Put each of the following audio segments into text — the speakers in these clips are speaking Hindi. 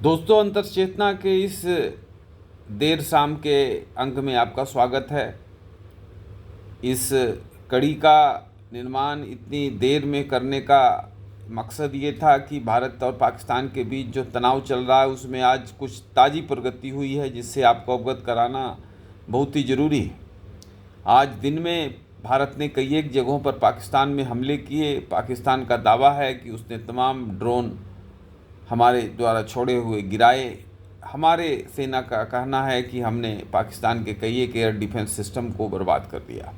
दोस्तों, अंतर्चेतना के इस देर शाम के अंक में आपका स्वागत है। इस कड़ी का निर्माण इतनी देर में करने का मकसद ये था कि भारत और पाकिस्तान के बीच जो तनाव चल रहा है उसमें आज कुछ ताज़ी प्रगति हुई है, जिससे आपको अवगत कराना बहुत ही ज़रूरी है। आज दिन में भारत ने कई एक जगहों पर पाकिस्तान में हमले किए। पाकिस्तान का दावा है कि उसने तमाम ड्रोन हमारे द्वारा छोड़े हुए गिराए। हमारे सेना का कहना है कि हमने पाकिस्तान के कई एक एयर डिफेंस सिस्टम को बर्बाद कर दिया।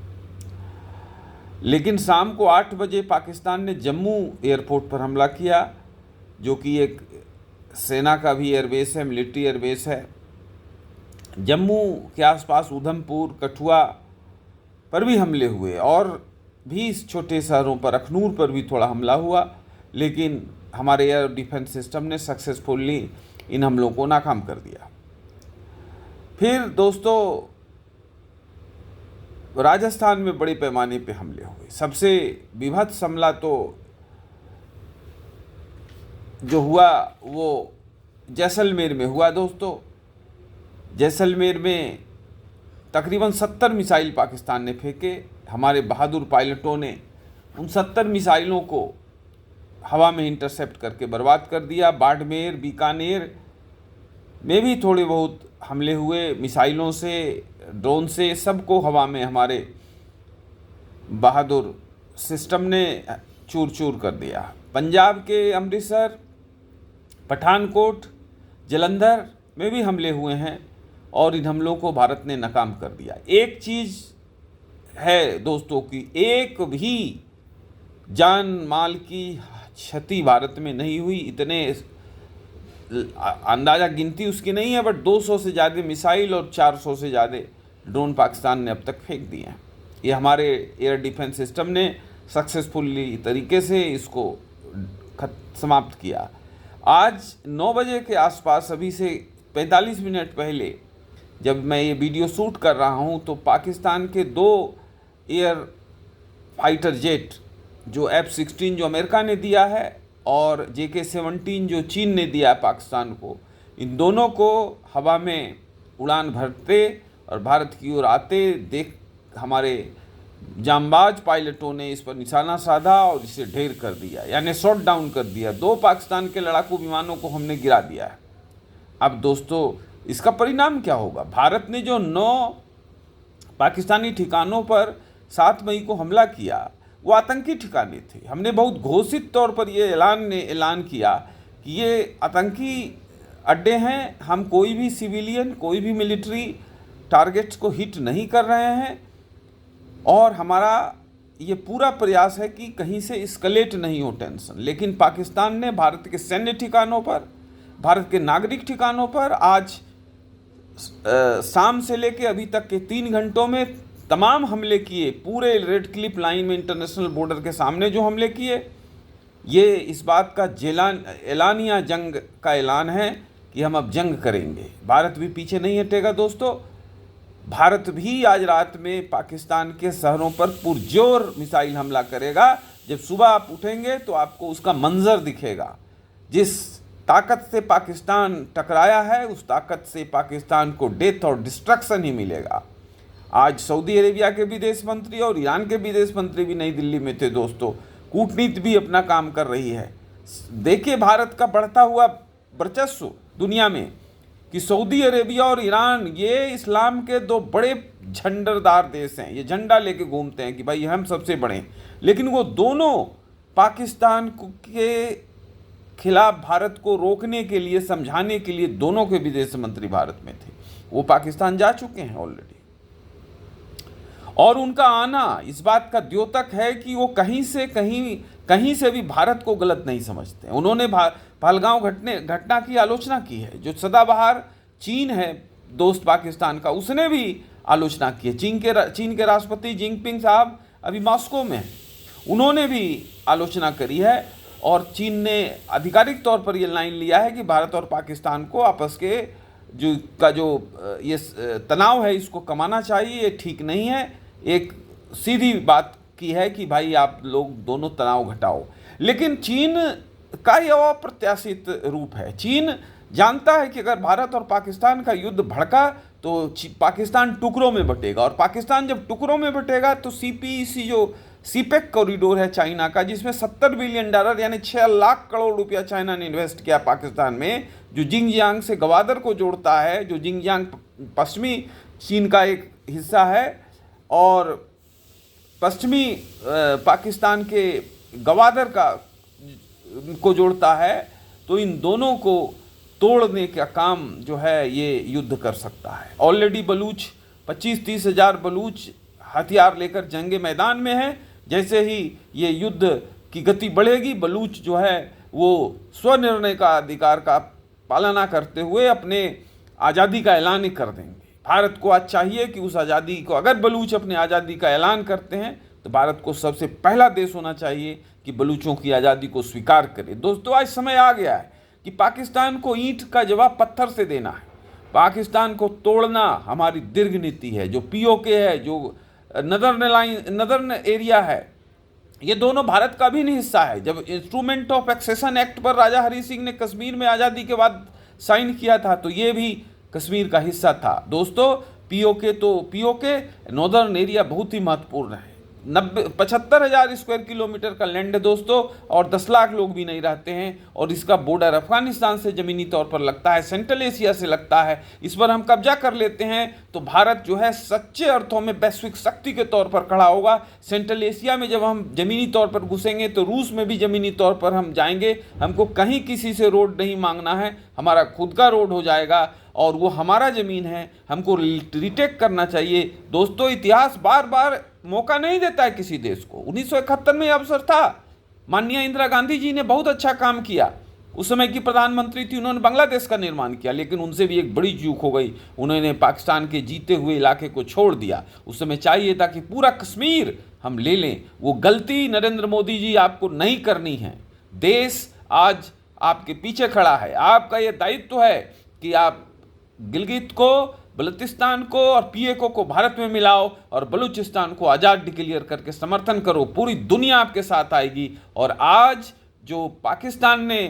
लेकिन शाम को 8 बजे पाकिस्तान ने जम्मू एयरपोर्ट पर हमला किया, जो कि एक सेना का भी एयरबेस है, मिलिट्री एयरबेस है। जम्मू के आसपास उधमपुर, कठुआ पर भी हमले हुए और भी छोटे शहरों पर, अखनूर पर भी थोड़ा हमला हुआ, लेकिन हमारे एयर डिफेंस सिस्टम ने सक्सेसफुली इन हमलों को नाकाम कर दिया। फिर दोस्तों, राजस्थान में बड़े पैमाने पे हमले हुए। सबसे विभत्स हमला तो जो हुआ वो जैसलमेर में हुआ। दोस्तों, जैसलमेर में तकरीबन 70 मिसाइल पाकिस्तान ने फेंके। हमारे बहादुर पायलटों ने उन 70 मिसाइलों को हवा में इंटरसेप्ट करके बर्बाद कर दिया। बाड़मेर, बीकानेर में भी थोड़े बहुत हमले हुए मिसाइलों से, ड्रोन से, सबको हवा में हमारे बहादुर सिस्टम ने चूर चूर कर दिया। पंजाब के अमृतसर, पठानकोट, जलंधर में भी हमले हुए हैं और इन हमलों को भारत ने नाकाम कर दिया। एक चीज़ है दोस्तों कि एक भी जान माल की क्षति भारत में नहीं हुई। इतने अंदाज़ा गिनती उसकी नहीं है, बट 200 से ज़्यादा मिसाइल और 400 से ज़्यादा ड्रोन पाकिस्तान ने अब तक फेंक दिए हैं। ये हमारे एयर डिफेंस सिस्टम ने सक्सेसफुली तरीके से इसको समाप्त किया। आज 9 बजे के आसपास, अभी से 45 मिनट पहले जब मैं ये वीडियो शूट कर रहा हूँ, तो पाकिस्तान के 2 एयर फाइटर जेट, जो F-16 जो अमेरिका ने दिया है और JK-17 जो चीन ने दिया है पाकिस्तान को, इन दोनों को हवा में उड़ान भरते और भारत की ओर आते देख हमारे जांबाज पायलटों ने इस पर निशाना साधा और इसे ढेर कर दिया, यानी शॉट डाउन कर दिया। 2 पाकिस्तान के लड़ाकू विमानों को हमने गिरा दिया है। अब दोस्तों, इसका परिणाम क्या होगा? भारत ने जो 9 पाकिस्तानी ठिकानों पर 7 मई को हमला किया, वो आतंकी ठिकाने थे। हमने बहुत घोषित तौर पर ये ऐलान किया कि ये आतंकी अड्डे हैं। हम कोई भी सिविलियन, कोई भी मिलिट्री टारगेट्स को हिट नहीं कर रहे हैं और हमारा ये पूरा प्रयास है कि कहीं से एस्केलेट नहीं हो टेंशन। लेकिन पाकिस्तान ने भारत के सैन्य ठिकानों पर, भारत के नागरिक ठिकानों पर आज शाम से लेके अभी तक के 3 घंटों में तमाम हमले किए। पूरे रेड क्लिफ लाइन में इंटरनेशनल बॉर्डर के सामने जो हमले किए, ये इस बात का एलानिया जंग का ऐलान है कि हम अब जंग करेंगे। भारत भी पीछे नहीं हटेगा। दोस्तों, भारत भी आज रात में पाकिस्तान के शहरों पर पुरजोर मिसाइल हमला करेगा। जब सुबह आप उठेंगे तो आपको उसका मंजर दिखेगा। जिस ताकत से पाकिस्तान टकराया है, उस ताकत से पाकिस्तान को डेथ और डिस्ट्रक्शन ही मिलेगा। आज सऊदी अरेबिया के विदेश मंत्री और ईरान के विदेश मंत्री भी नई दिल्ली में थे। दोस्तों, कूटनीति भी अपना काम कर रही है। देखिए भारत का बढ़ता हुआ वर्चस्व दुनिया में, कि सऊदी अरेबिया और ईरान, ये इस्लाम के 2 बड़े झंडादार देश हैं। ये झंडा लेके घूमते हैं कि भाई हम सबसे बड़े हैं, लेकिन वो दोनों पाकिस्तान के खिलाफ भारत को रोकने के लिए, समझाने के लिए, दोनों के विदेश मंत्री भारत में थे। वो पाकिस्तान जा चुके हैं ऑलरेडी, और उनका आना इस बात का द्योतक है कि वो कहीं से भी भारत को गलत नहीं समझते। उन्होंने पहलगांव घटना की आलोचना की है। जो सदाबहार चीन है दोस्त पाकिस्तान का, उसने भी आलोचना की है। चीन के राष्ट्रपति जिनपिंग साहब अभी मॉस्को में हैं, उन्होंने भी आलोचना करी है और चीन ने आधिकारिक तौर पर यह लाइन लिया है कि भारत और पाकिस्तान को आपस के जो ये तनाव है, इसको कमाना चाहिए। ये ठीक नहीं है। एक सीधी बात की है कि भाई आप लोग दोनों तनाव घटाओ। लेकिन चीन का यह अप्रत्याशित रूप है। चीन जानता है कि अगर भारत और पाकिस्तान का युद्ध भड़का तो पाकिस्तान टुकड़ों में बटेगा, और पाकिस्तान जब टुकड़ों में बटेगा तो सीपीईसी जो सीपेक कॉरिडोर है चाइना का, जिसमें $70 बिलियन यानी 6 लाख करोड़ रुपया चाइना ने इन्वेस्ट किया पाकिस्तान में, जो जिंगजियांग से गवादर को जोड़ता है, जो जिंगजियांग पश्चिमी चीन का एक हिस्सा है और पश्चिमी पाकिस्तान के गवादर को जोड़ता है, तो इन दोनों को तोड़ने का काम जो है ये युद्ध कर सकता है। ऑलरेडी बलूच 25-30 हज़ार बलूच हथियार लेकर जंगे मैदान में है। जैसे ही ये युद्ध की गति बढ़ेगी, बलूच जो है वो स्वनिर्णय का अधिकार का पालना करते हुए अपने आज़ादी का ऐलान कर देंगे। भारत को आज चाहिए कि उस आज़ादी को, अगर बलूच अपने आज़ादी का ऐलान करते हैं तो भारत को सबसे पहला देश होना चाहिए कि बलूचों की आज़ादी को स्वीकार करे। दोस्तों, आज समय आ गया है कि पाकिस्तान को ईंट का जवाब पत्थर से देना है। पाकिस्तान को तोड़ना हमारी दीर्घ नीति है। जो पीओके है, जो नदर्न एरिया है, ये दोनों भारत का भी नहीं हिस्सा है। जब इंस्ट्रूमेंट ऑफ एक्सेशन एक्ट पर राजा हरि सिंह ने कश्मीर में आज़ादी के बाद साइन किया था तो ये भी कश्मीर का हिस्सा था। दोस्तों, पीओके नॉर्दर्न एरिया बहुत ही महत्वपूर्ण है। 75 हज़ार स्क्वायर किलोमीटर का लैंड है दोस्तों, और 10 लाख लोग भी नहीं रहते हैं, और इसका बॉर्डर अफगानिस्तान से ज़मीनी तौर पर लगता है, सेंट्रल एशिया से लगता है। इस पर हम कब्जा कर लेते हैं तो भारत जो है सच्चे अर्थों में वैश्विक शक्ति के तौर पर खड़ा होगा। सेंट्रल एशिया में जब हम ज़मीनी तौर पर घुसेंगे तो रूस में भी ज़मीनी तौर पर हम जाएंगे। हमको कहीं किसी से रोड नहीं मांगना है, हमारा खुद का रोड हो जाएगा और वो हमारा ज़मीन है, हमको रिटेक करना चाहिए। दोस्तों, इतिहास बार बार मौका नहीं देता है किसी देश को। 1971 में अवसर था, माननीय इंदिरा गांधी जी ने बहुत अच्छा काम किया, उस समय की प्रधानमंत्री थी, उन्होंने बांग्लादेश का निर्माण किया, लेकिन उनसे भी एक बड़ी चूक हो गई, उन्होंने पाकिस्तान के जीते हुए इलाके को छोड़ दिया। उस समय चाहिए था कि पूरा कश्मीर हम ले लें। वो गलती नरेंद्र मोदी जी आपको नहीं करनी है। देश आज आपके पीछे खड़ा है, आपका ये दायित्व है कि आप गिलगित को, बलूचिस्तान को और पीओके को भारत में मिलाओ और बलूचिस्तान को आज़ाद डिक्लेयर करके समर्थन करो। पूरी दुनिया आपके साथ आएगी। और आज जो पाकिस्तान ने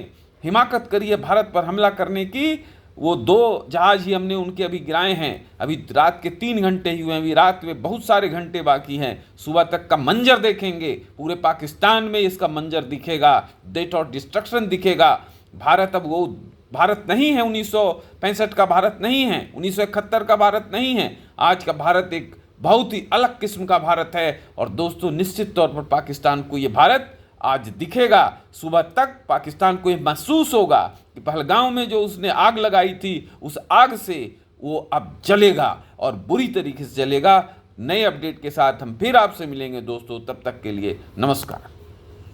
हिमाकत करी है भारत पर हमला करने की, वो 2 जहाज ही हमने उनके अभी गिराए हैं। अभी रात के 3 घंटे ही हुए हैं, अभी रात में बहुत सारे घंटे बाकी हैं। सुबह तक का मंजर देखेंगे, पूरे पाकिस्तान में इसका मंजर दिखेगा, डेथ और डिस्ट्रक्शन दिखेगा। भारत अब वो भारत नहीं है, 1965 का भारत नहीं है, 1971 का भारत नहीं है। आज का भारत एक बहुत ही अलग किस्म का भारत है। और दोस्तों, निश्चित तौर पर पाकिस्तान को ये भारत आज दिखेगा। सुबह तक पाकिस्तान को ये महसूस होगा कि पहलगांव में जो उसने आग लगाई थी, उस आग से वो अब जलेगा और बुरी तरीके से जलेगा। नए अपडेट के साथ हम फिर आपसे मिलेंगे दोस्तों, तब तक के लिए नमस्कार।